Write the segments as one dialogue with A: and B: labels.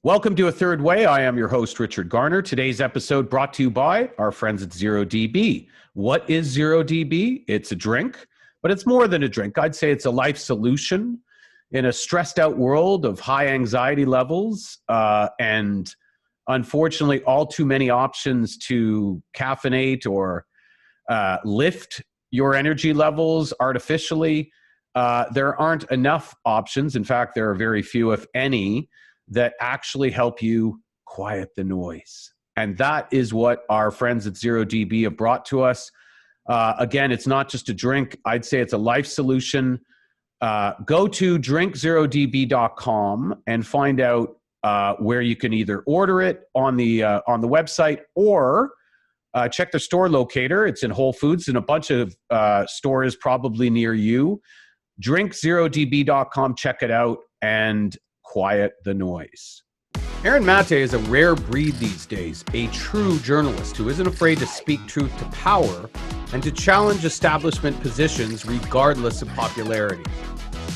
A: Welcome to A Third Way. I am your host, Richard Garner. Today's episode brought to you by our friends at ZeroDB. What is ZeroDB? It's a drink, but it's more than a drink. I'd say it's a life solution in a stressed out world of high anxiety levels and unfortunately all too many options to caffeinate or lift your energy levels artificially. There aren't enough options. In fact, there are very few, if any, that actually help you quiet the noise. And that is what our friends at ZeroDB have brought to us. Again, it's not just a drink. I'd say it's a life solution. Go to drinkzerodb.com and find out where you can either order it on the website or check the store locator. It's in Whole Foods and a bunch of stores probably near you. drinkzerodb.com, check it out and quiet the noise. Aaron Mate is a rare breed these days, a true journalist who isn't afraid to speak truth to power and to challenge establishment positions regardless of popularity.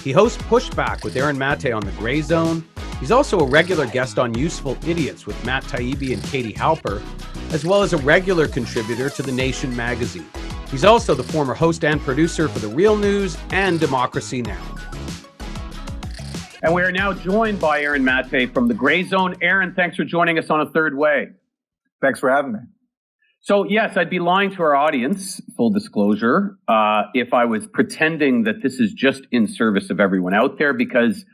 A: He hosts Pushback with Aaron Mate on the Gray Zone. He's also a regular guest on Useful Idiots with Matt Taibbi and Katie Halper, as well as a regular contributor to The Nation magazine. He's also the former host and producer for The Real News and Democracy Now! And we are now joined by Aaron Mate from the Gray Zone. Aaron, thanks for joining us on A Third Way.
B: Thanks for having me.
A: So, yes, I'd be lying to our audience, full disclosure, if I was pretending that this is just in service of everyone out there, because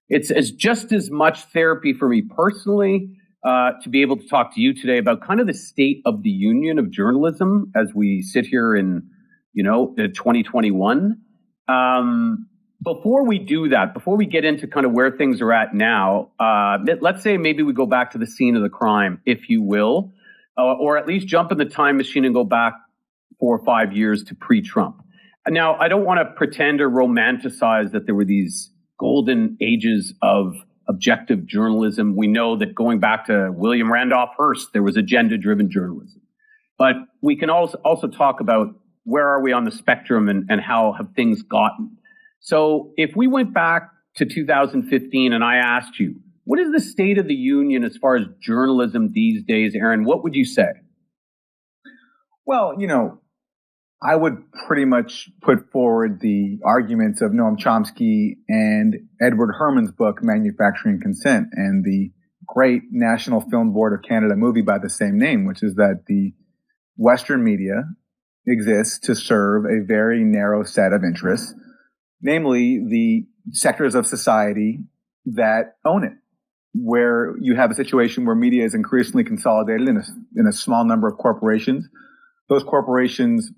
A: it's just as much therapy for me personally to be able to talk to you today about kind of the state of the union of journalism as we sit here in, 2021. Before we do that, before we get into kind of where things are at now, let's say maybe we go back to the scene of the crime, if you will, or at least jump in the time machine and go back 4 or 5 years to pre-Trump. Now, I don't want to pretend or romanticize that there were these golden ages of objective journalism. We know that going back to William Randolph Hearst, there was agenda-driven journalism. But we can also talk about where are we on the spectrum and how have things gotten. So if we went back to 2015 and I asked you, what is the state of the union as far as journalism these days, Aaron, what would you say?
B: Well, I would pretty much put forward the arguments of Noam Chomsky and Edward Herman's book, Manufacturing Consent, and the great National Film Board of Canada movie by the same name, which is that the Western media exists to serve a very narrow set of interests, namely the sectors of society that own it, where you have a situation where media is increasingly consolidated in a small number of corporations. Those corporations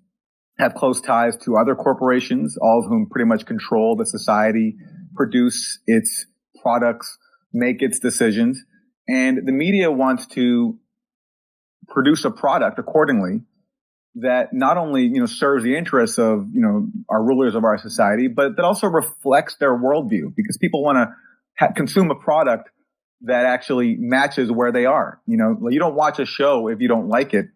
B: have close ties to other corporations, all of whom pretty much control the society, produce its products, make its decisions. And the media wants to produce a product accordingly that not only, serves the interests of, our rulers of our society, but that also reflects their worldview, because people want to consume a product that actually matches where they are. You don't watch a show if you don't like it.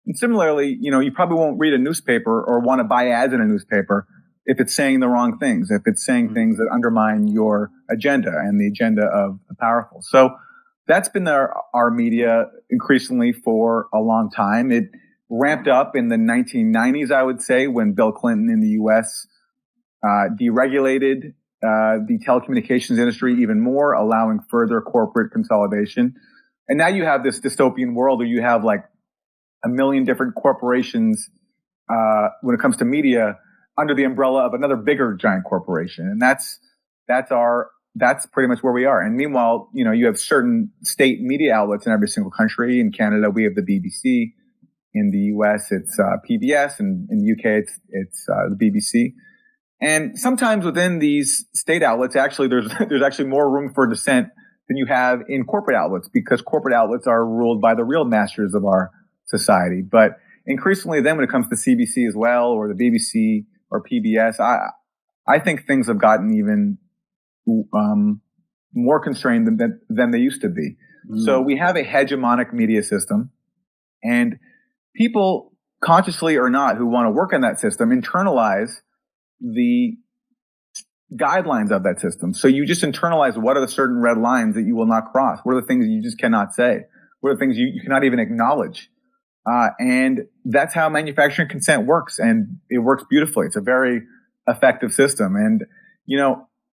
B: And similarly, you probably won't read a newspaper or want to buy ads in a newspaper if it's saying the wrong things, if it's saying things that undermine your agenda and the agenda of the powerful. So that's been our media increasingly for a long time. It ramped up in the 1990s, I would say, when Bill Clinton in the U.S. Deregulated the telecommunications industry even more, allowing further corporate consolidation. And now you have this dystopian world where you have like a million different corporations when it comes to media under the umbrella of another bigger giant corporation. And that's pretty much where we are. And meanwhile, you have certain state media outlets in every single country. In Canada, we have the BBC. In the US, it's PBS, and in the UK, it's the BBC. And sometimes within these state outlets, actually, there's actually more room for dissent than you have in corporate outlets, because corporate outlets are ruled by the real masters of our society. But increasingly, then when it comes to CBC as well, or the BBC or PBS, I think things have gotten even more constrained than they used to be. Mm. So we have a hegemonic media system, and people, consciously or not, who want to work in that system internalize the guidelines of that system. So you just internalize what are the certain red lines that you will not cross? What are the things that you just cannot say? What are the things you cannot even acknowledge? And that's how manufacturing consent works. And it works beautifully. It's a very effective system. And,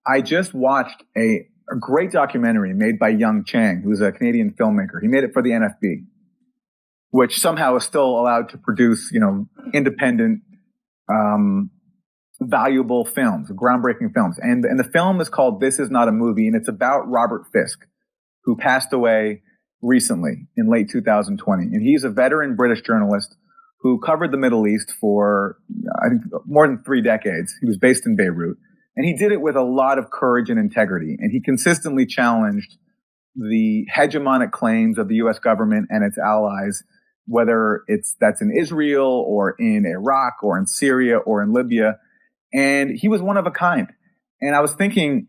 B: I just watched a great documentary made by Young Chang, who's a Canadian filmmaker. He made it for the NFB, which somehow is still allowed to produce, independent, valuable films, groundbreaking films. And the film is called This Is Not a Movie, and it's about Robert Fisk, who passed away recently in late 2020. And he's a veteran British journalist who covered the Middle East for, I think, more than 3 decades. He was based in Beirut. And he did it with a lot of courage and integrity. And he consistently challenged the hegemonic claims of the U.S. government and its allies, whether that's in Israel or in Iraq or in Syria or in Libya. And he was one of a kind. And I was thinking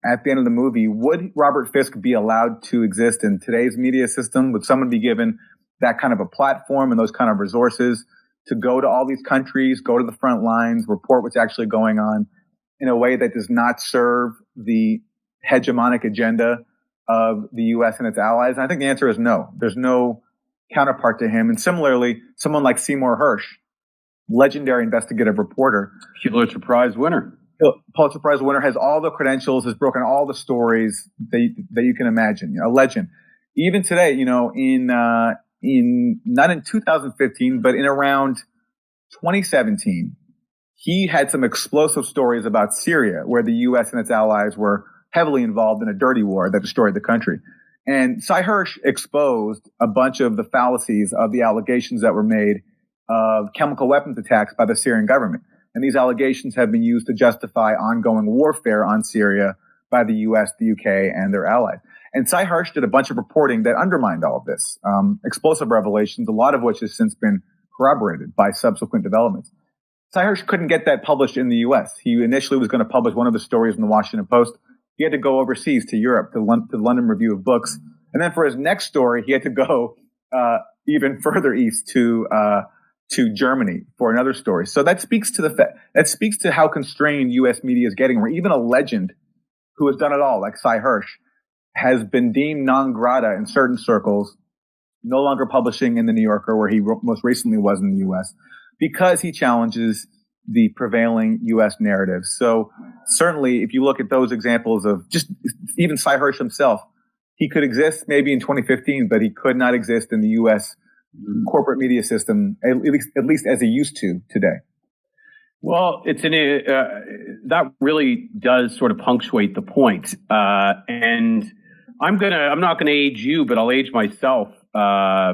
B: at the end of the movie, would Robert Fisk be allowed to exist in today's media system? Would someone be given that kind of a platform and those kind of resources to go to all these countries, go to the front lines, report what's actually going on in a way that does not serve the hegemonic agenda of the U.S. and its allies? And I think the answer is no. There's no counterpart to him. And similarly, someone like Seymour Hersh, legendary investigative reporter.
A: Pulitzer Prize winner.
B: Pulitzer Prize winner, has all the credentials, has broken all the stories that you can imagine. A legend. Even today, not in 2015, but in around 2017, he had some explosive stories about Syria, where the U.S. and its allies were heavily involved in a dirty war that destroyed the country. And Sy Hersh exposed a bunch of the fallacies of the allegations that were made of chemical weapons attacks by the Syrian government. And these allegations have been used to justify ongoing warfare on Syria by the U.S., the U.K., and their allies. And Sy Hersh did a bunch of reporting that undermined all of this, explosive revelations, a lot of which has since been corroborated by subsequent developments. Sy Hersh couldn't get that published in the U.S. He initially was going to publish one of the stories in the Washington Post. He had to go overseas to Europe, to the London Review of Books. And then for his next story, he had to go even further east to Germany for another story. So that speaks to how constrained U.S. media is getting, where even a legend who has done it all, like Sy Hersh, has been deemed non grata in certain circles, no longer publishing in the New Yorker, where he most recently was in the U.S., because he challenges the prevailing U.S. narrative. So certainly, if you look at those examples of just even Sy Hersh himself, he could exist maybe in 2015, but he could not exist in the U.S. corporate media system, at least as he used to today.
C: Well, that really does sort of punctuate the point. And I'm not gonna age you, but I'll age myself. I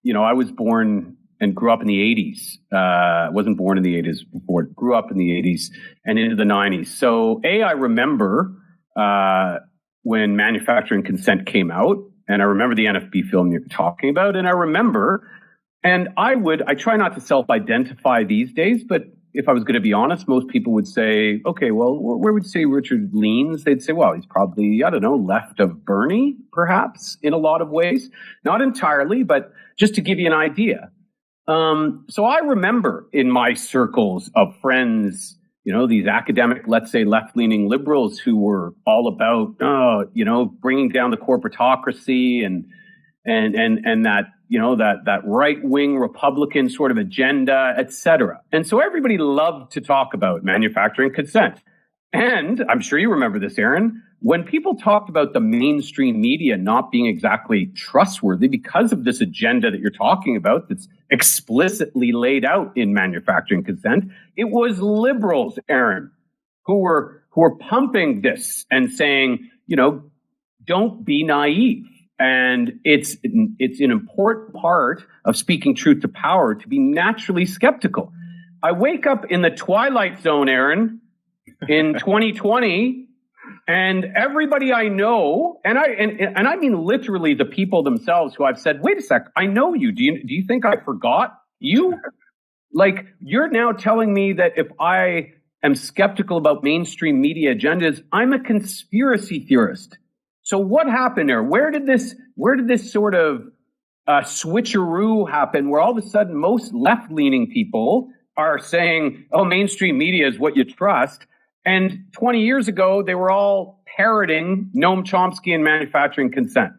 C: was born and grew up in the 80s. Wasn't born in the 80s before. Grew up in the 80s and into the 90s. So I remember when manufacturing consent came out, and I remember the NFB film you're talking about, and I remember, and I try not to self-identify these days, but if I was going to be honest, most people would say, okay, well, where would you say Richard leans? They'd say, well, he's probably, left of Bernie, perhaps, in a lot of ways. Not entirely, but just to give you an idea. So I remember in my circles of friends, these academic, let's say, left-leaning liberals who were all about, bringing down the corporatocracy and that right-wing Republican sort of agenda, et cetera. And so everybody loved to talk about manufacturing consent. And I'm sure you remember this, Aaron, when people talked about the mainstream media not being exactly trustworthy because of this agenda that you're talking about that's explicitly laid out in manufacturing consent, it was liberals, Aaron, who were pumping this and saying, don't be naive. And it's an important part of speaking truth to power to be naturally skeptical. I wake up in the twilight zone, Aaron, in 2020, and everybody I know, and I mean literally the people themselves who I've said, wait a sec, I know you. Do you think I forgot you? Like, you're now telling me that if I am skeptical about mainstream media agendas, I'm a conspiracy theorist. So what happened there? Where did this sort of switcheroo happen, where all of a sudden most left-leaning people are saying, oh, mainstream media is what you trust, And 20 years ago, they were all parroting Noam Chomsky and manufacturing consent.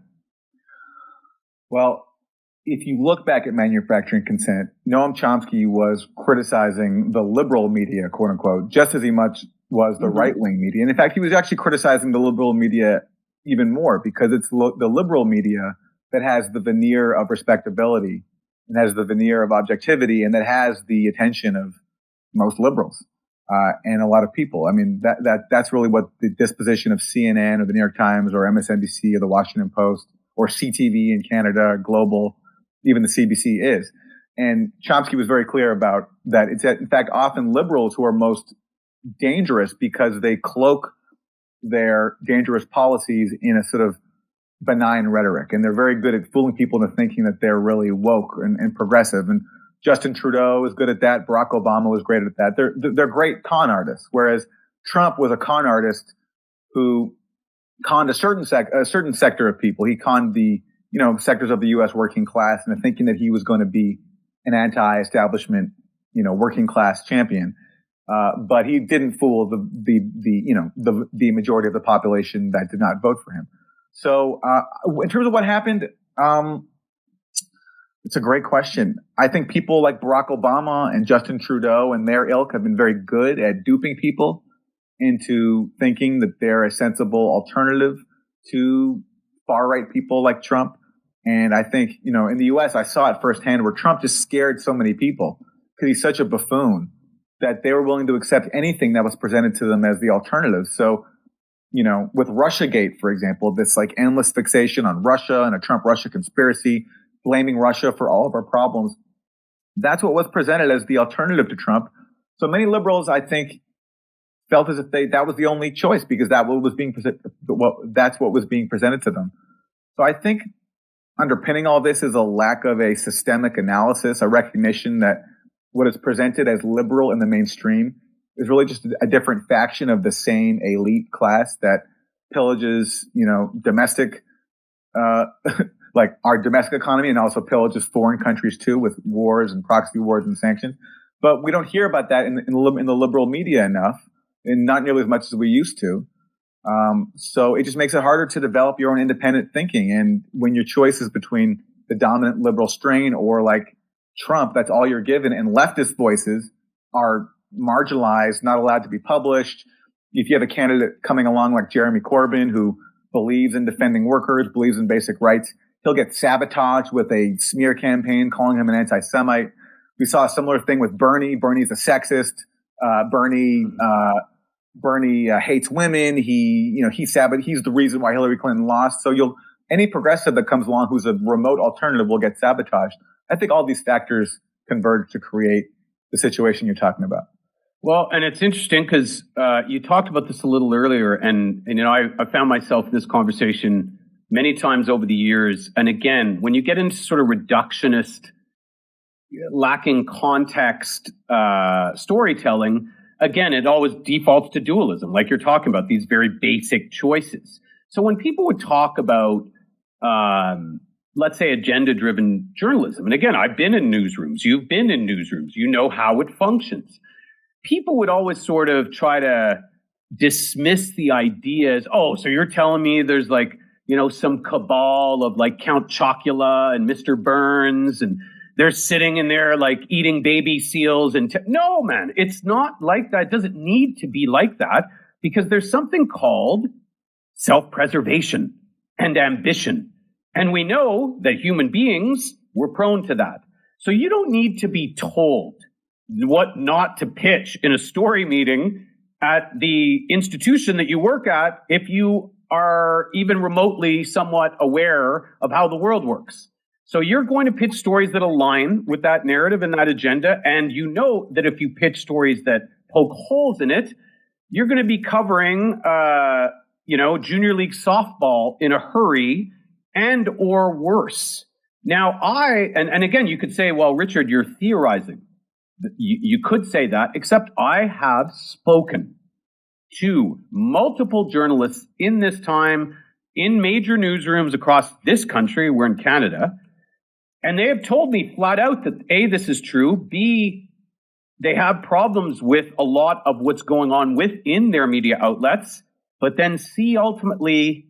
B: Well, if you look back at manufacturing consent, Noam Chomsky was criticizing the liberal media, quote unquote, just as he much was the right-wing media. And in fact, he was actually criticizing the liberal media even more because it's the liberal media that has the veneer of respectability and has the veneer of objectivity and that has the attention of most liberals and a lot of people. I mean, that's really what the disposition of CNN or the New York Times or MSNBC or the Washington Post or CTV in Canada, Global, even the CBC is. And Chomsky was very clear about that. It's in fact often liberals who are most dangerous because they cloak their dangerous policies in a sort of benign rhetoric. And they're very good at fooling people into thinking that they're really woke and progressive. And Justin Trudeau is good at that. Barack Obama was great at that. They're great con artists. Whereas Trump was a con artist who conned a certain sector of people. He conned the sectors of the U.S. working class into thinking that he was going to be an anti-establishment, working class champion. But he didn't fool the majority of the population that did not vote for him. So, in terms of what happened, it's a great question. I think people like Barack Obama and Justin Trudeau and their ilk have been very good at duping people into thinking that they're a sensible alternative to far-right people like Trump. And I think, in the U.S., I saw it firsthand where Trump just scared so many people because he's such a buffoon that they were willing to accept anything that was presented to them as the alternative. So, with Russiagate, for example, this like endless fixation on Russia and a Trump-Russia conspiracy, blaming Russia for all of our problems, that's what was presented as the alternative to Trump. So many liberals, I think, felt as if that was the only choice because that's what was being presented to them. So I think underpinning all this is a lack of a systemic analysis, a recognition that what is presented as liberal in the mainstream is really just a different faction of the same elite class that pillages, domestic, like our domestic economy and also pillages foreign countries too with wars and proxy wars and sanctions. But we don't hear about that in the liberal media enough and not nearly as much as we used to. So it just makes it harder to develop your own independent thinking. And when your choice is between the dominant liberal strain or like Trump, that's all you're given. And leftist voices are marginalized, not allowed to be published. If you have a candidate coming along like Jeremy Corbyn, who believes in defending workers, believes in basic rights, he'll get sabotaged with a smear campaign calling him an anti-Semite. We saw a similar thing with Bernie. Bernie's a sexist. Bernie hates women. He's the reason why Hillary Clinton lost. So any progressive that comes along who's a remote alternative will get sabotaged. I think all these factors converge to create the situation you're talking about.
C: Well, and it's interesting because you talked about this a little earlier, and I found myself in this conversation many times over the years. And again, when you get into sort of reductionist, lacking context storytelling, again, it always defaults to dualism, like you're talking about, these very basic choices. So when people would talk about, let's say, agenda-driven journalism, and again, I've been in newsrooms, you've been in newsrooms, you know how it functions. People would always sort of try to dismiss the ideas. Oh, so you're telling me there's like, some cabal of like Count Chocula and Mr. Burns, and they're sitting in there like eating baby seals. No, man, it's not like that. It doesn't need to be like that because there's something called self-preservation and ambition. And we know that human beings were prone to that. So you don't need to be told what not to pitch in a story meeting at the institution that you work at if you are even remotely somewhat aware of how the world works. So you're going to pitch stories that align with that narrative and that agenda. And you know that if you pitch stories that poke holes in it, you're going to be covering, junior league softball in a hurry and or worse. Now, and again, you could say, well, Richard, you're theorizing. You could say that, except I have spoken to multiple journalists in this time in major newsrooms across this country. We're in Canada. And they have told me flat out that A, this is true. B, they have problems with a lot of what's going on within their media outlets, but then C, ultimately,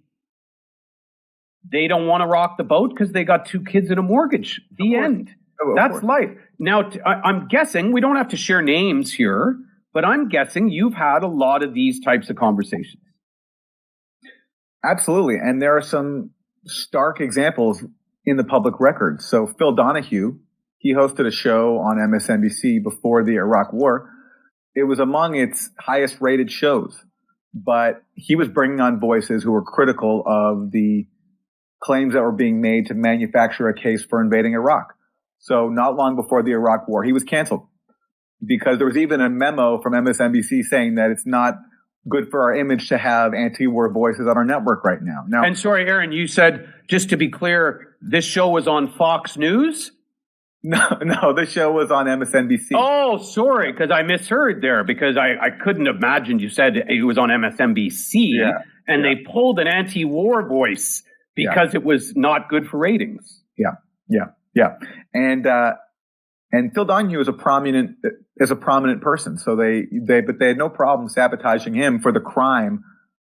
C: they don't want to rock the boat because they got 2 kids and a mortgage. The end. That's life. Now, I'm guessing, we don't have to share names here, but I'm guessing you've had a lot of these types of conversations.
B: Absolutely. And there are some stark examples in the public record. So Phil Donahue, he hosted a show on MSNBC before the Iraq War. It was among its highest rated shows, but he was bringing on voices who were critical of the claims that were being made to manufacture a case for invading Iraq. So not long before the Iraq War, he was canceled because there was even a memo from MSNBC saying that it's not good for our image to have anti-war voices on our network right now.
C: And sorry, Aaron, you said, just to be clear, this show was on Fox News?
B: No, this show was on MSNBC.
C: Oh, sorry, because I misheard there, because I couldn't have imagined you said it was on MSNBC, and they pulled an anti-war voice because it was not good for ratings.
B: Yeah. And Phil Donahue is a prominent person, so they had no problem sabotaging him for the crime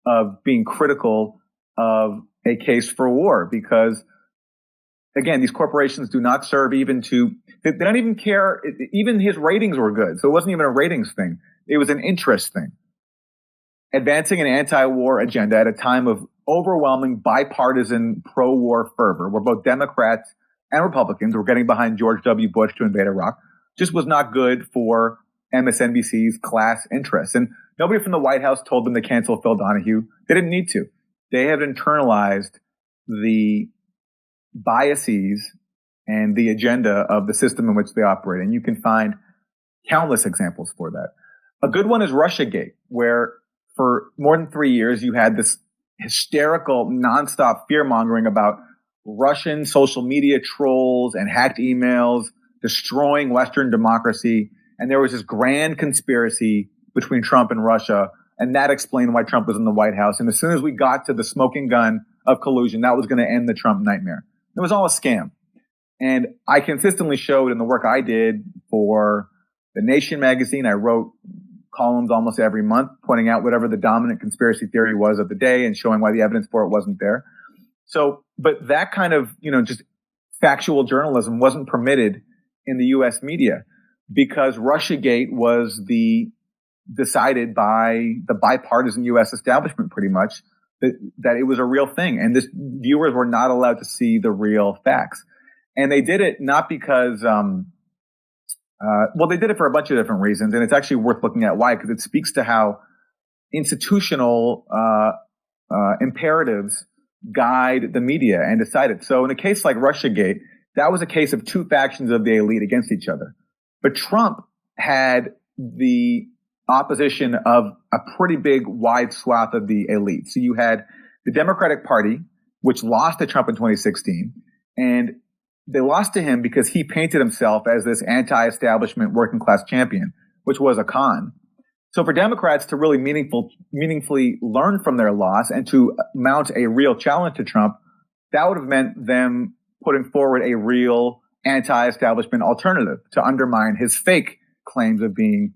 B: of being critical of a case for war, because again, these corporations do not serve they don't even care. Even his ratings were good, so it wasn't even a ratings thing. It was an interest thing. Advancing an anti-war agenda at a time of overwhelming bipartisan pro-war fervor, where both Democrats and Republicans were getting behind George W. Bush to invade Iraq, just was not good for MSNBC's class interests. And nobody from the White House told them to cancel Phil Donahue. They didn't need to. They have internalized the biases and the agenda of the system in which they operate. And you can find countless examples for that. A good one is Russiagate, where for more than 3 years, you had this hysterical, nonstop fear-mongering about Russian social media trolls and hacked emails destroying Western democracy. And there was this grand conspiracy between Trump and Russia. And that explained why Trump was in the White House. And as soon as we got to the smoking gun of collusion, that was going to end the Trump nightmare. It was all a scam. And I consistently showed in the work I did for The Nation magazine, I wrote columns almost every month pointing out whatever the dominant conspiracy theory was of the day and showing why the evidence for it wasn't there. So, but that kind of, just factual journalism wasn't permitted in the U.S. media because Russiagate was decided by the bipartisan U.S. establishment pretty much that it was a real thing. And viewers were not allowed to see the real facts. And they did it not because, they did it for a bunch of different reasons. And it's actually worth looking at why, because it speaks to how institutional imperatives guide the media and decide it. So in a case like Russiagate, that was a case of 2 factions of the elite against each other. But Trump had the opposition of a pretty big, wide swath of the elite. So you had the Democratic Party, which lost to Trump in 2016, and they lost to him because he painted himself as this anti-establishment working class champion, which was a con. So for Democrats to really meaningfully learn from their loss and to mount a real challenge to Trump, that would have meant them putting forward a real anti-establishment alternative to undermine his fake claims of being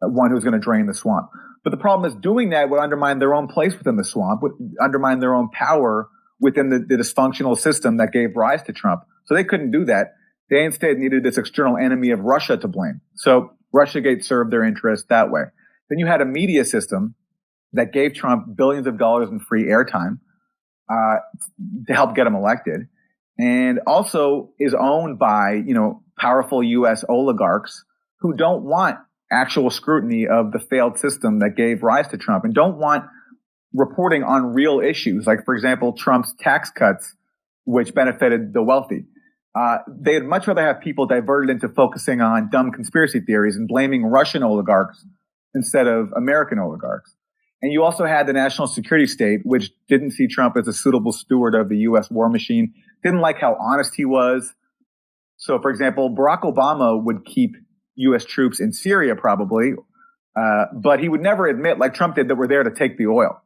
B: one who's going to drain the swamp. But the problem is doing that would undermine their own place within the swamp, would undermine their own power within the dysfunctional system that gave rise to Trump. So they couldn't do that. They instead needed this external enemy of Russia to blame. So Russiagate served their interests that way. Then you had a media system that gave Trump billions of dollars in free airtime to help get him elected, and also is owned by powerful U.S. oligarchs who don't want actual scrutiny of the failed system that gave rise to Trump and don't want reporting on real issues, like, for example, Trump's tax cuts, which benefited the wealthy. They'd much rather have people diverted into focusing on dumb conspiracy theories and blaming Russian oligarchs instead of American oligarchs. And you also had the national security state, which didn't see Trump as a suitable steward of the U.S. war machine, didn't like how honest he was. So, for example, Barack Obama would keep U.S. troops in Syria probably, but he would never admit, like Trump did, that we're there to take the oil.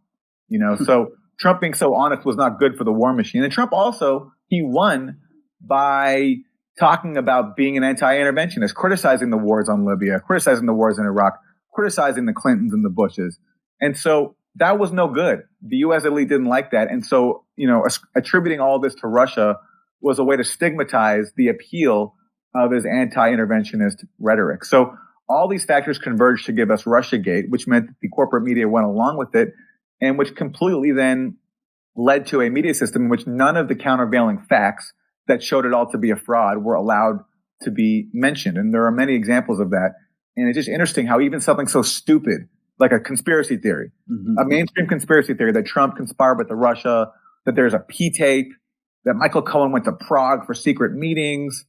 B: So Trump being so honest was not good for the war machine. And Trump also, he won by talking about being an anti-interventionist, criticizing the wars on Libya, criticizing the wars in Iraq, criticizing the Clintons and the Bushes. And so that was no good. The U.S. elite didn't like that. And so, attributing all this to Russia was a way to stigmatize the appeal of his anti-interventionist rhetoric. So all these factors converged to give us Russiagate, which meant that the corporate media went along with it, and which completely then led to a media system in which none of the countervailing facts that showed it all to be a fraud were allowed to be mentioned. And there are many examples of that. And it's just interesting how even something so stupid, like a conspiracy theory, a mainstream conspiracy theory that Trump conspired with Russia, that there's a P-tape, that Michael Cohen went to Prague for secret meetings,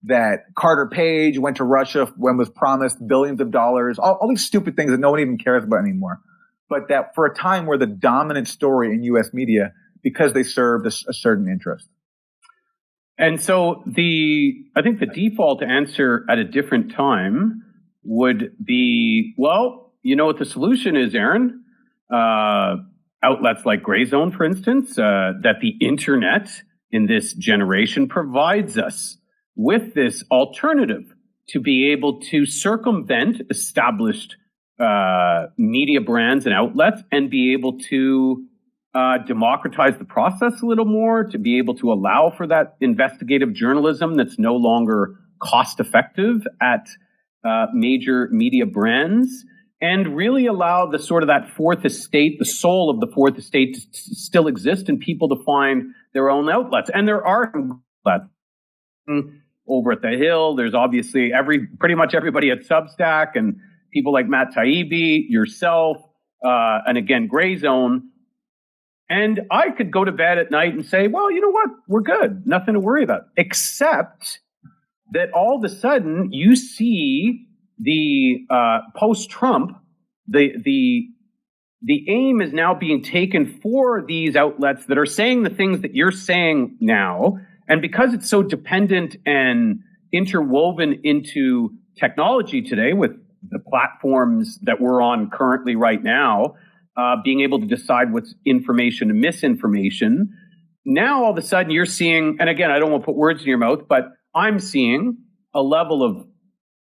B: that Carter Page went to Russia when was promised billions of dollars, all these stupid things that no one even cares about anymore. But that for a time were the dominant story in U.S. media because they served a certain interest.
C: And so I think the default answer at a different time would be, well, you know what the solution is, Aaron? Outlets like Gray Zone, for instance, that the internet in this generation provides us with this alternative to be able to circumvent established media brands and outlets and be able to democratize the process a little more, to be able to allow for that investigative journalism that's no longer cost effective at major media brands, and really allow the sort of that fourth estate, the soul of the fourth estate, to still exist and people to find their own outlets. And there are outlets over at the Hill. There's obviously pretty much everybody at Substack and people like Matt Taibbi, yourself, and again, Gray Zone. And I could go to bed at night and say, well, you know what? We're good. Nothing to worry about. Except that all of a sudden you see the post-Trump, the aim is now being taken for these outlets that are saying the things that you're saying now. And because it's so dependent and interwoven into technology today with the platforms that we're on currently right now, being able to decide what's information and misinformation. Now, all of a sudden, you're seeing, and again, I don't want to put words in your mouth, but I'm seeing a level of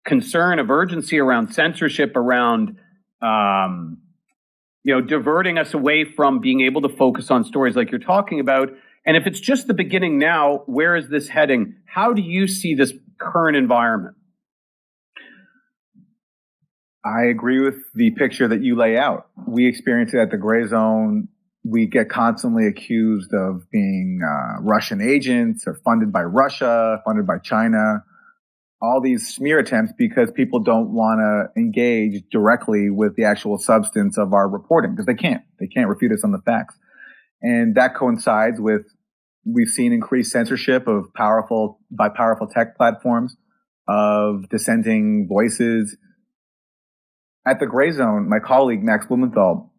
C: concern, of urgency around censorship, around, diverting us away from being able to focus on stories like you're talking about. And if it's just the beginning now, where is this heading? How do you see this current environment?
B: I agree with the picture that you lay out. We experience it at the Gray Zone. We get constantly accused of being Russian agents or funded by Russia, funded by China, all these smear attempts because people don't want to engage directly with the actual substance of our reporting because they can't. They can't refute us on the facts. And that coincides with, we've seen increased censorship of powerful tech platforms, of dissenting voices. At the Gray Zone, my colleague Max Blumenthal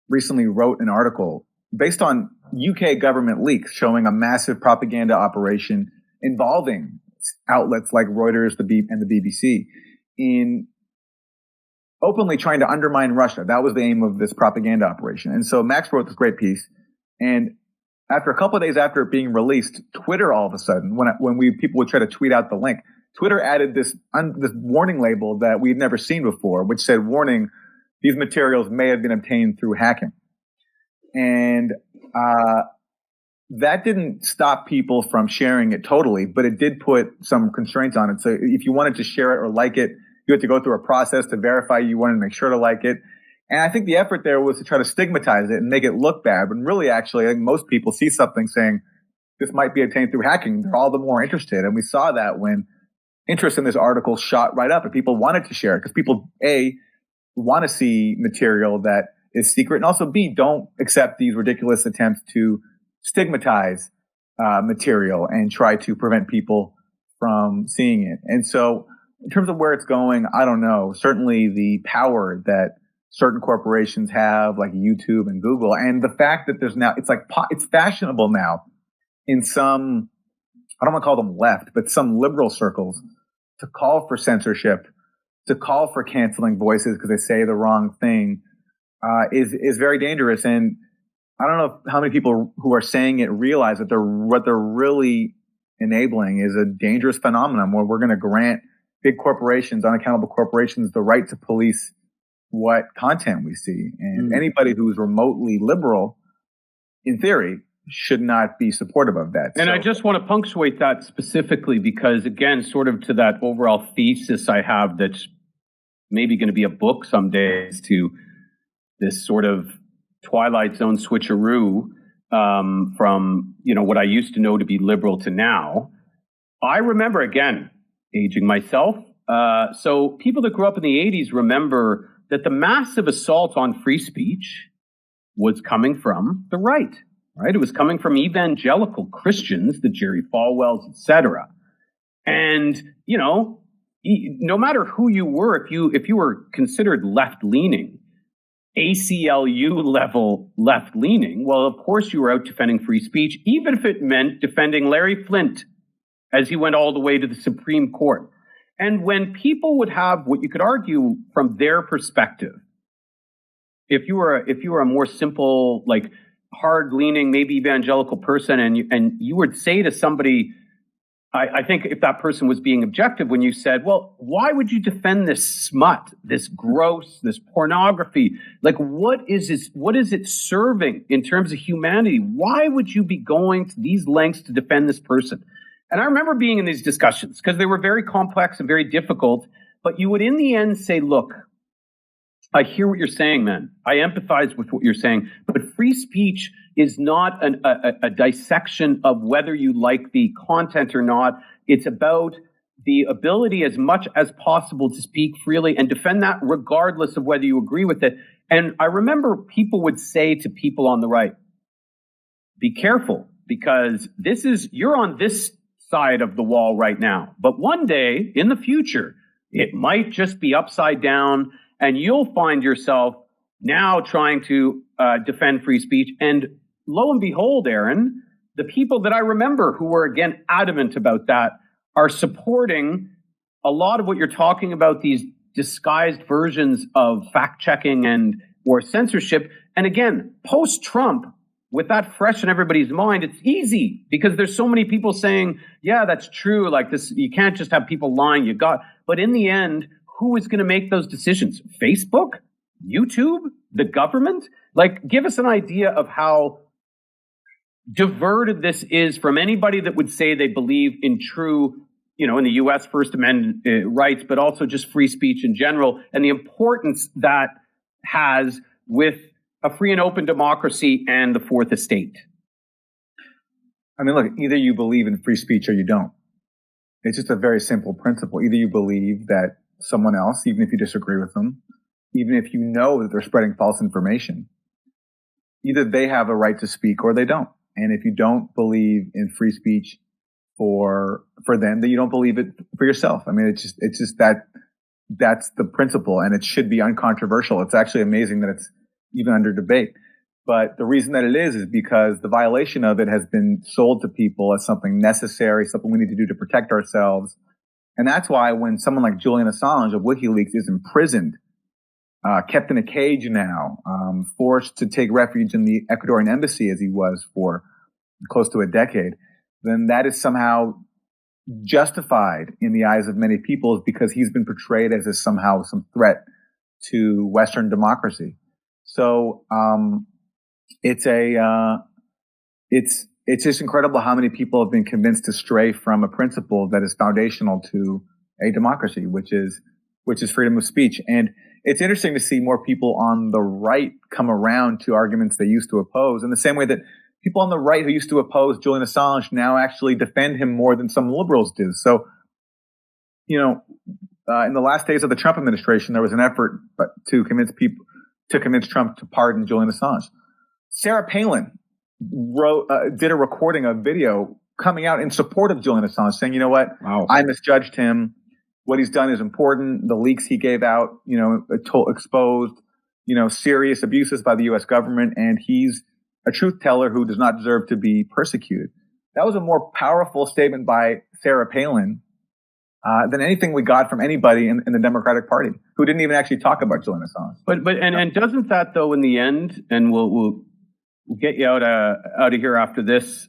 B: recently wrote an article based on UK government leaks showing a massive propaganda operation involving outlets like Reuters and the BBC in openly trying to undermine Russia. That was the aim of this propaganda operation. And so Max wrote this great piece. And after a couple of days after it being released, Twitter all of a sudden, when people would try to tweet out the link, Twitter added this warning label that we'd never seen before, which said, warning, these materials may have been obtained through hacking. And that didn't stop people from sharing it totally, but it did put some constraints on it. So if you wanted to share it or like it, you had to go through a process to verify you wanted to make sure to like it. And I think the effort there was to try to stigmatize it and make it look bad. But really, actually, I think most people see something saying this might be obtained through hacking, they're all the more interested. And we saw that when interest in this article shot right up and people wanted to share it because people, A, want to see material that is secret, and also B, don't accept these ridiculous attempts to stigmatize material and try to prevent people from seeing it. And so in terms of where it's going, I don't know. Certainly the power that certain corporations have like YouTube and Google, and the fact that there's now, it's fashionable now in some, I don't want to call them left, but some liberal circles to call for censorship, to call for canceling voices because they say the wrong thing, is very dangerous. And I don't know how many people who are saying it realize that what they're really enabling is a dangerous phenomenon where we're going to grant big corporations, unaccountable corporations, the right to police what content we see. And anybody who's remotely liberal, in theory, should not be supportive of that.
C: And I just want to punctuate that specifically because, again, sort of to that overall thesis I have that's maybe going to be a book someday as to this sort of Twilight Zone switcheroo from, what I used to know to be liberal to now. I remember, again, aging myself. So people that grew up in the 80s remember that the massive assault on free speech was coming from the right? It was coming from evangelical Christians, the Jerry Falwells, etc. And, no matter who you were, if you were considered left-leaning, ACLU level left-leaning, well, of course you were out defending free speech, even if it meant defending Larry Flynt as he went all the way to the Supreme Court. And when people would have what you could argue from their perspective, if you were a more simple, like hard-leaning, maybe evangelical person, and you would say to somebody, I think if that person was being objective when you said, well, why would you defend this smut, this gross, this pornography? Like, what is it serving in terms of humanity? Why would you be going to these lengths to defend this person? And I remember being in these discussions because they were very complex and very difficult, but you would in the end say, look, I hear what you're saying, man. I empathize with what you're saying, but free speech is not a dissection of whether you like the content or not. It's about the ability as much as possible to speak freely and defend that regardless of whether you agree with it. And I remember people would say to people on the right, be careful because you're on this side of the wall right now. But one day in the future, it might just be upside down and you'll find yourself now trying to defend free speech. And lo and behold, Aaron, the people that I remember who were, again, adamant about that are supporting a lot of what you're talking about, these disguised versions of fact-checking or censorship. And again, post-Trump, with that fresh in everybody's mind, it's easy because there's so many people saying, yeah, that's true. Like this, you can't just have people lying. But in the end, who is going to make those decisions? Facebook? YouTube? The government? Like, give us an idea of how diverted this is from anybody that would say they believe in true, in the U.S. First Amendment rights, but also just free speech in general, and the importance that has with a free and open democracy and the Fourth Estate.
B: I mean, look, either you believe in free speech or you don't. It's just a very simple principle. Either you believe that someone else, even if you disagree with them, even if you know that they're spreading false information, either they have a right to speak or they don't. And if you don't believe in free speech for them, then you don't believe it for yourself. I mean, it's just that's the principle, and it should be uncontroversial. It's actually amazing that it's even under debate. But the reason that it is because the violation of it has been sold to people as something necessary, something we need to do to protect ourselves. And that's why when someone like Julian Assange of WikiLeaks is imprisoned, kept in a cage now, forced to take refuge in the Ecuadorian embassy as he was for close to a decade, then that is somehow justified in the eyes of many people is because he's been portrayed as somehow some threat to Western democracy. So it's just incredible how many people have been convinced to stray from a principle that is foundational to a democracy, which is freedom of speech. And it's interesting to see more people on the right come around to arguments they used to oppose, in the same way that people on the right who used to oppose Julian Assange now actually defend him more than some liberals do. So, in the last days of the Trump administration, there was an effort to convince Trump to pardon Julian Assange. Sarah Palin did a recording of video coming out in support of Julian Assange, saying, you know what, wow, I misjudged him. What he's done is important. The leaks he gave out, exposed, serious abuses by the U.S. government, and he's a truth teller who does not deserve to be persecuted. That was a more powerful statement by Sarah Palin than anything we got from anybody in the Democratic Party, who didn't even actually talk about Julian Assange.
C: But doesn't that, though, in the end, and we'll get you out of here after this.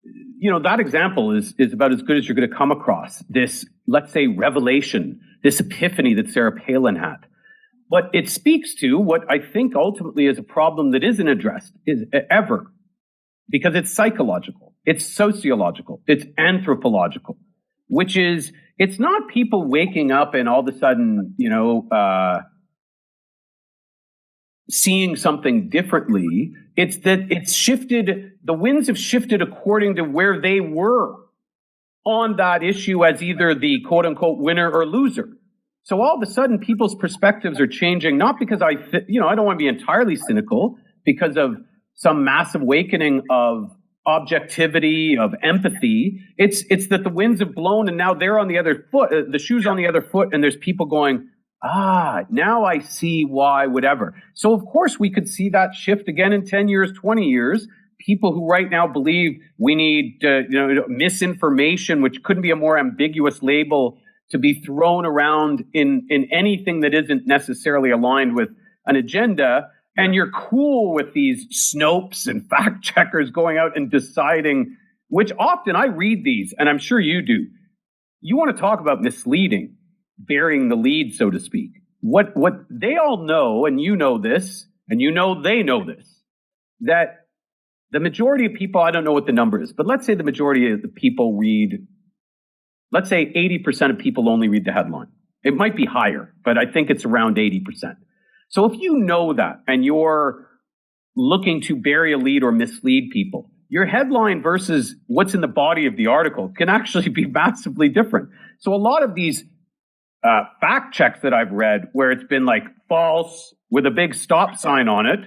C: that example is about as good as you're going to come across. This, let's say, revelation, this epiphany that Sarah Palin had. But it speaks to what I think ultimately is a problem that isn't addressed ever, because it's psychological, it's sociological, it's anthropological, which is, it's not people waking up and all of a sudden, seeing something differently. It's that it's shifted, the winds have shifted according to where they were on that issue as either the quote unquote winner or loser. So all of a sudden people's perspectives are changing, not because I don't want to be entirely cynical, because of some massive awakening of objectivity, of empathy. It's that the winds have blown and now they're on the other foot, the shoe's on the other foot, and there's people going, now I see why, whatever. So of course we could see that shift again in 10 years, 20 years. People who right now believe we need, misinformation, which couldn't be a more ambiguous label to be thrown around in anything that isn't necessarily aligned with an agenda. And you're cool with these Snopes and fact checkers going out and deciding, which often I read these, and I'm sure you do. You want to talk about misleading, burying the lead, so to speak. What they all know, and you know this, and they know this, that the majority of people, I don't know what the number is, but let's say the majority of the people read, let's say 80% of people only read the headline. It might be higher, but I think it's around 80%. So if you know that and you're looking to bury a lead or mislead people, your headline versus what's in the body of the article can actually be massively different. So a lot of these fact checks that I've read where it's been like false with a big stop sign on it,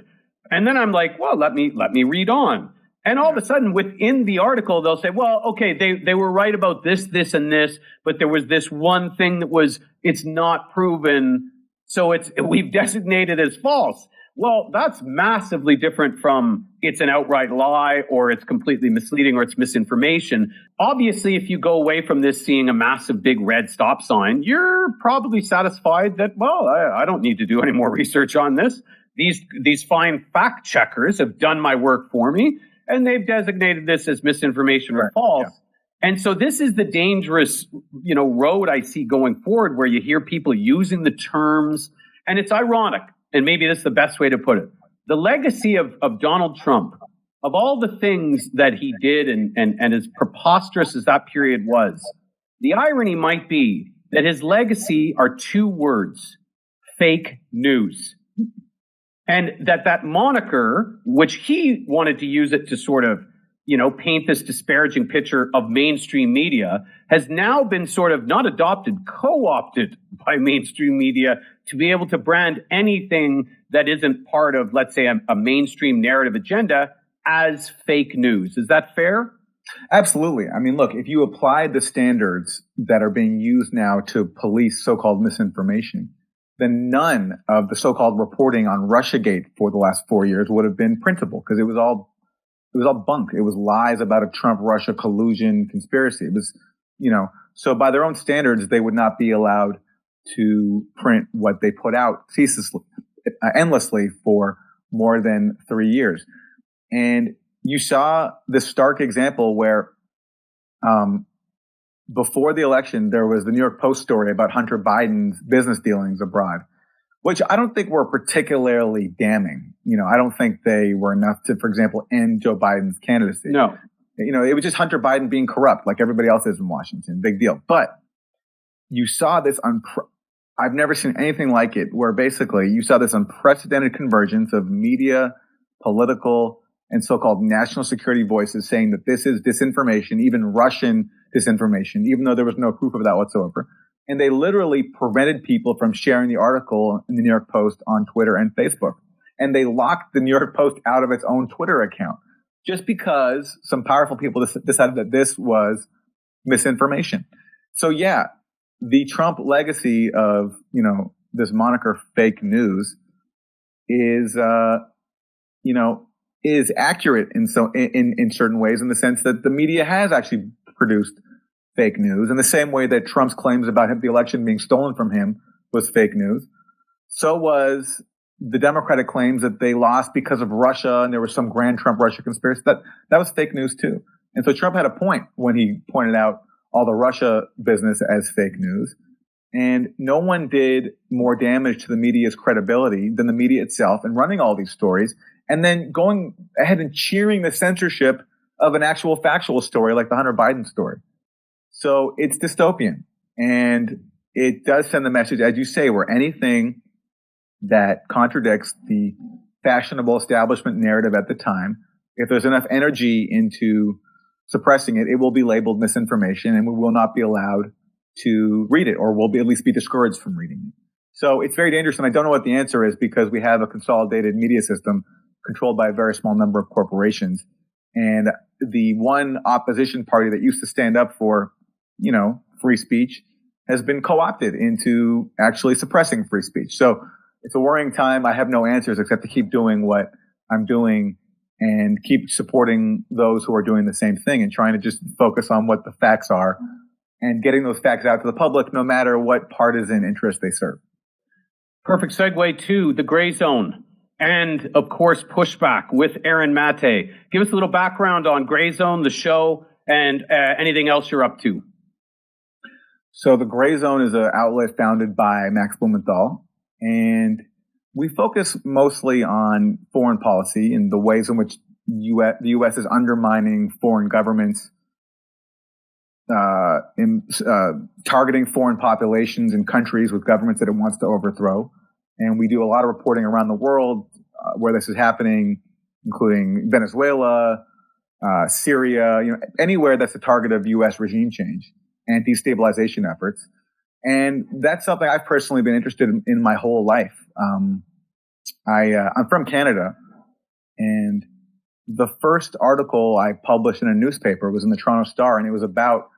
C: and then I'm like, well, let me read on. And all of a sudden within the article, they'll say, well, okay, they were right about this, this, and this, but there was this one thing that it's not proven. So we've designated as false. Well, that's massively different from it's an outright lie or it's completely misleading or it's misinformation. Obviously, if you go away from this seeing a massive big red stop sign, you're probably satisfied that, well, I don't need to do any more research on this. These fine fact checkers have done my work for me and they've designated this as misinformation or false. Yeah. And so this is the dangerous, road I see going forward, where you hear people using the terms, and it's ironic, and maybe this is the best way to put it. The legacy of Donald Trump, of all the things that he did and as preposterous as that period was, the irony might be that his legacy are two words: fake news. And that moniker, which he wanted to use it to sort of, paint this disparaging picture of mainstream media, has now been sort of not adopted, co-opted by mainstream media to be able to brand anything that isn't part of, let's say, a mainstream narrative agenda as fake news. Is that fair?
B: Absolutely. I mean, look, if you apply the standards that are being used now to police so-called misinformation, then none of the so-called reporting on Russiagate for the last 4 years would have been printable, because it was all bunk. It was lies about a Trump-Russia collusion conspiracy. It was, so by their own standards, they would not be allowed to print what they put out endlessly for more than 3 years. And you saw this stark example where, before the election, there was the New York Post story about Hunter Biden's business dealings abroad, which I don't think were particularly damning. I don't think they were enough to, for example, end Joe Biden's candidacy.
C: No.
B: It was just Hunter Biden being corrupt like everybody else is in Washington. Big deal. But you saw this, I've never seen anything like it, where basically you saw this unprecedented convergence of media, political, and so-called national security voices saying that this is disinformation, even Russian disinformation, even though there was no proof of that whatsoever. And they literally prevented people from sharing the article in the New York Post on Twitter and Facebook. And they locked the New York Post out of its own Twitter account just because some powerful people decided that this was misinformation. So yeah, the Trump legacy of, this moniker fake news is accurate in certain ways, in the sense that the media has actually produced fake news, in the same way that Trump's claims about the election being stolen from him was fake news. So was the Democratic claims that they lost because of Russia and there was some grand Trump-Russia conspiracy. That was fake news too. And so Trump had a point when he pointed out all the Russia business as fake news. And no one did more damage to the media's credibility than the media itself and running all these stories and then going ahead and cheering the censorship of an actual factual story like the Hunter Biden story. So it's dystopian. And it does send the message, as you say, where anything that contradicts the fashionable establishment narrative at the time, if there's enough energy into suppressing it, it will be labeled misinformation and we will not be allowed to read it, or will be at least be discouraged from reading it. So it's very dangerous, and I don't know what the answer is because we have a consolidated media system controlled by a very small number of corporations. And the one opposition party that used to stand up for, free speech has been co-opted into actually suppressing free speech. So it's a worrying time. I have no answers except to keep doing what I'm doing and keep supporting those who are doing the same thing and trying to just focus on what the facts are and getting those facts out to the public, no matter what partisan interest they serve.
C: Perfect segue to the gray zone and, of course, Pushback with Aaron Mate. Give us a little background on Gray Zone, the show, and anything else you're up to.
B: So the Gray Zone is an outlet founded by Max Blumenthal, and we focus mostly on foreign policy and the ways in which the U.S. is undermining foreign governments, targeting foreign populations in countries with governments that it wants to overthrow. And we do a lot of reporting around the world where this is happening, including Venezuela, Syria, anywhere that's the target of U.S. regime change and destabilization efforts. And that's something I've personally been interested in my whole life. I'm from Canada, and the first article I published in a newspaper was in the Toronto Star, and it was about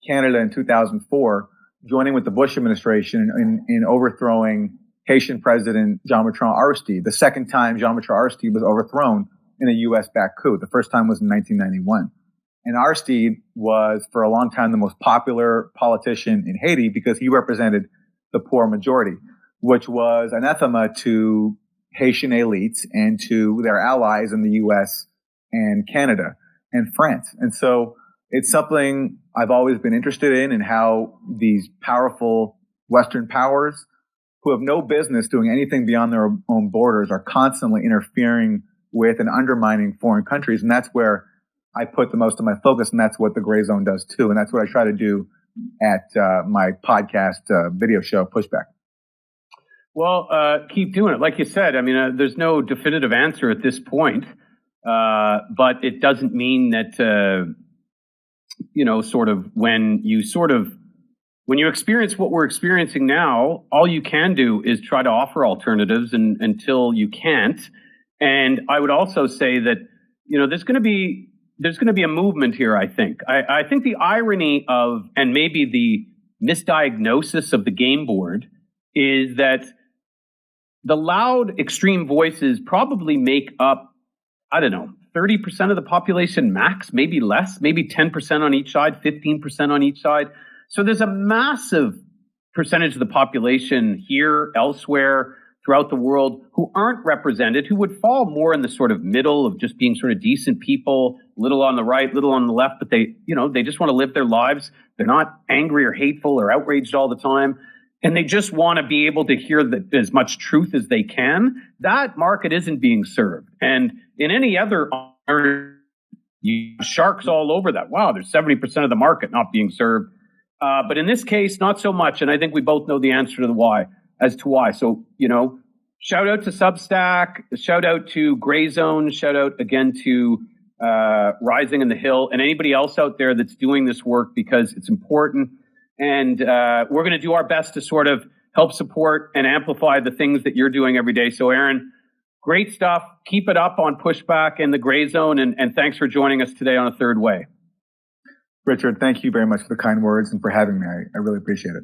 B: Canada in 2004 joining with the Bush administration in overthrowing Haitian President Jean-Bertrand Aristide, the second time Jean-Bertrand Aristide was overthrown in a U.S.-backed coup. The first time was in 1991. And Aristide was, for a long time, the most popular politician in Haiti because he represented the poor majority, which was anathema to Haitian elites and to their allies in the U.S. and Canada and France. And so it's something I've always been interested in how these powerful Western powers who have no business doing anything beyond their own borders are constantly interfering with and undermining foreign countries. And that's where I put the most of my focus, and that's what the Gray Zone does too. And that's what I try to do at my podcast video show, Pushback.
C: Well, keep doing it. Like you said, there's no definitive answer at this point, but it doesn't mean that, when you experience what we're experiencing now, all you can do is try to offer alternatives until you can't. And I would also say that, there's going to be a movement here, I think. I think the irony of, and maybe the misdiagnosis of the game board is that the loud extreme voices probably make up, 30% of the population max, maybe less, maybe 10% on each side, 15% on each side. So there's a massive percentage of the population here, elsewhere, throughout the world who aren't represented, who would fall more in the sort of middle of just being sort of decent people, little on the right, little on the left, but they just want to live their lives. They're not angry or hateful or outraged all the time. And they just want to be able to hear as much truth as they can. That market isn't being served. And in any other sharks all over that. Wow, there's 70% of the market not being served. But in this case, not so much. And I think we both know the answer to the why. As to why. So, shout out to Substack, shout out to Gray Zone, shout out again to Rising in the Hill, and anybody else out there that's doing this work because it's important. And we're going to do our best to sort of help support and amplify the things that you're doing every day. So, Aaron, great stuff. Keep it up on Pushback and the Gray Zone, and thanks for joining us today on A Third Way.
B: Richard, thank you very much for the kind words and for having me. I really appreciate it.